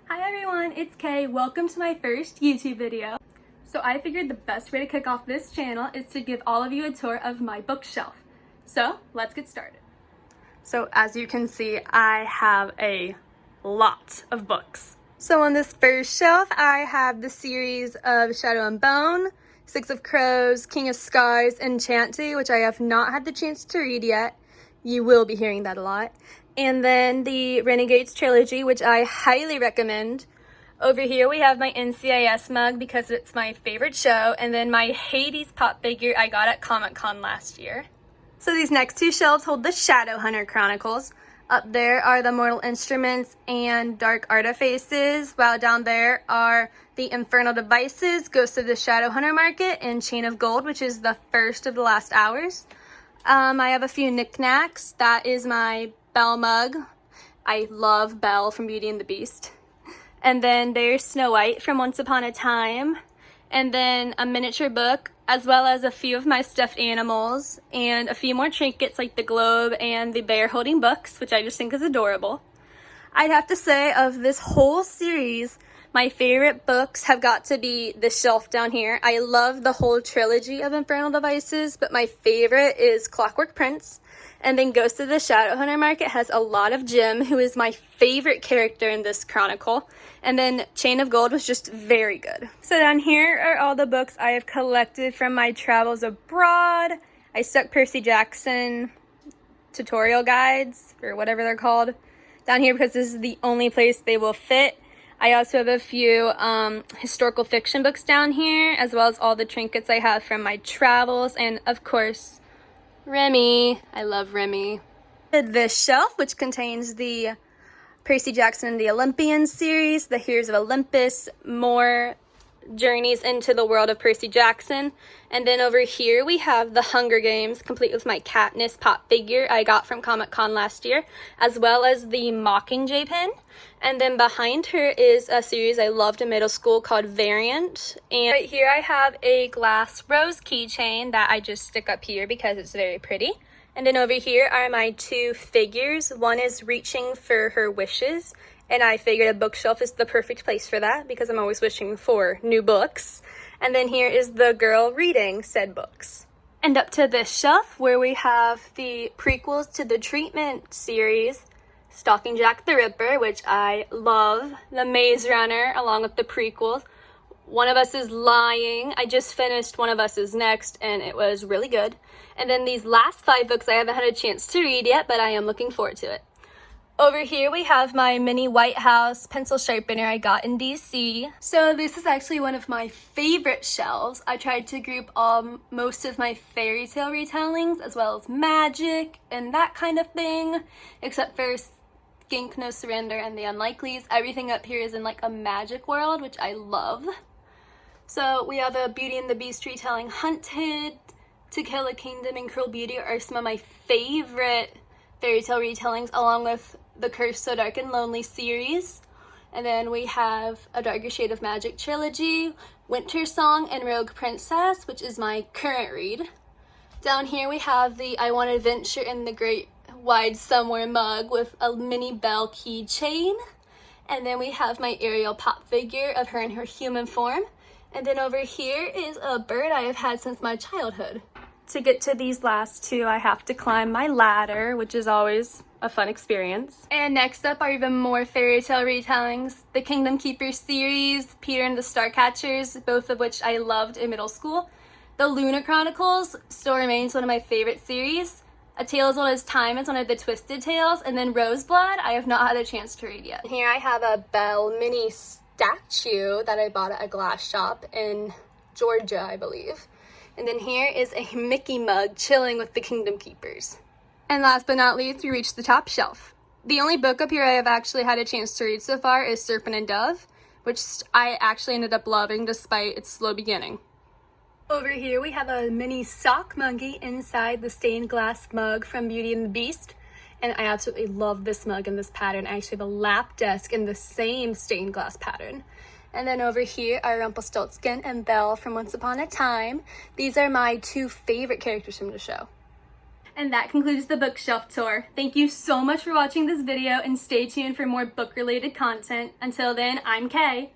Hi everyone, it's Kay. Welcome to my first YouTube video. So I figured the best way to kick off this channel is to give all of you a tour of my bookshelf. So let's get started. So as you can see, I have a lot of books. So on this first shelf, I have the series of Shadow and Bone, Six of Crows, King of Scars, Enchanted, which I have not had the chance to read yet. You will be hearing that a lot. And then the Renegades trilogy, which I highly recommend. Over here we have my NCIS mug because it's my favorite show, and then my Hades pop figure I got at Comic-Con last year. So these next two shelves hold the Shadowhunter Chronicles. Up there are the Mortal Instruments and Dark Artifices, while down there are the Infernal Devices, Ghost of the Shadowhunter Market, and Chain of Gold, which is the first of the last hours. I have a few knickknacks. That is my Belle mug. I love Belle from Beauty and the Beast. And then there's Snow White from Once Upon a Time. And then a miniature book, as well as a few of my stuffed animals, and a few more trinkets like the globe and the bear holding books, which I just think is adorable. I'd have to say, of this whole series, my favorite books have got to be this shelf down here. I love the whole trilogy of Infernal Devices, but my favorite is Clockwork Prince. And then Ghost of the Shadowhunter Market has a lot of Jim, who is my favorite character in this chronicle. And then Chain of Gold was just very good. So down here are all the books I have collected from my travels abroad. I stuck Percy Jackson tutorial guides, or whatever they're called, down here because this is the only place they will fit. I also have a few historical fiction books down here, as well as all the trinkets I have from my travels, and of course, Remy. I love Remy. This shelf, which contains the Percy Jackson and the Olympians series, the Heroes of Olympus, more journeys into the world of Percy Jackson. And then over here we have the Hunger Games, complete with my Katniss pop figure I got from Comic-Con last year, as well as the Mockingjay pin. And then behind her is a series I loved in middle school called Variant. And right here I have a glass rose keychain that I just stick up here because it's very pretty. And then over here are my two figures. One is reaching for her wishes, and I figured a bookshelf is the perfect place for that because I'm always wishing for new books. And then here is the girl reading said books. And up to this shelf where we have the prequels to the Treatment series, Stalking Jack the Ripper, which I love, The Maze Runner, along with the prequels. One of Us is Lying. I just finished One of Us is Next, and it was really good. And then these last 5 books I haven't had a chance to read yet, but I am looking forward to it. Over here we have my mini White House pencil sharpener I got in DC. So this is actually one of my favorite shelves. I tried to group most of my fairy tale retellings, as well as magic and that kind of thing, except for Skink, No Surrender, and the Unlikelies. Everything up here is in like a magic world, which I love. So we have a Beauty and the Beast retelling, Hunted, To Kill a Kingdom, and Cruel Beauty are some of my favorite fairy tale retellings, along with the Curse So Dark and Lonely series. And then we have A Darker Shade of Magic trilogy, Winter Song, and Rogue Princess, which is my current read. Down here we have the I Want Adventure in the Great Wide Somewhere mug with a mini Belle keychain. And then we have my Ariel pop figure of her in her human form. And then over here is a bird I have had since my childhood. To get to these last two, I have to climb my ladder, which is always a fun experience. And next up are even more fairy tale retellings. The Kingdom Keepers series, Peter and the Starcatchers, both of which I loved in middle school. The Luna Chronicles still remains one of my favorite series. A Tale as Old as Time is one of the Twisted Tales. And then Roseblood, I have not had a chance to read yet. Here I have a Belle mini statue that I bought at a glass shop in Georgia, I believe. And then here is a Mickey mug chilling with the Kingdom Keepers. And last but not least, we reach the top shelf. The only book up here I have actually had a chance to read so far is Serpent and Dove, which I actually ended up loving despite its slow beginning. Over here we have a mini sock monkey inside the stained glass mug from Beauty and the Beast. And I absolutely love this mug and this pattern. I actually have a lap desk in the same stained glass pattern. And then over here are Rumpelstiltskin and Belle from Once Upon a Time. These are my two favorite characters from the show. And that concludes the bookshelf tour. Thank you so much for watching this video and stay tuned for more book related content. Until then, I'm Kay.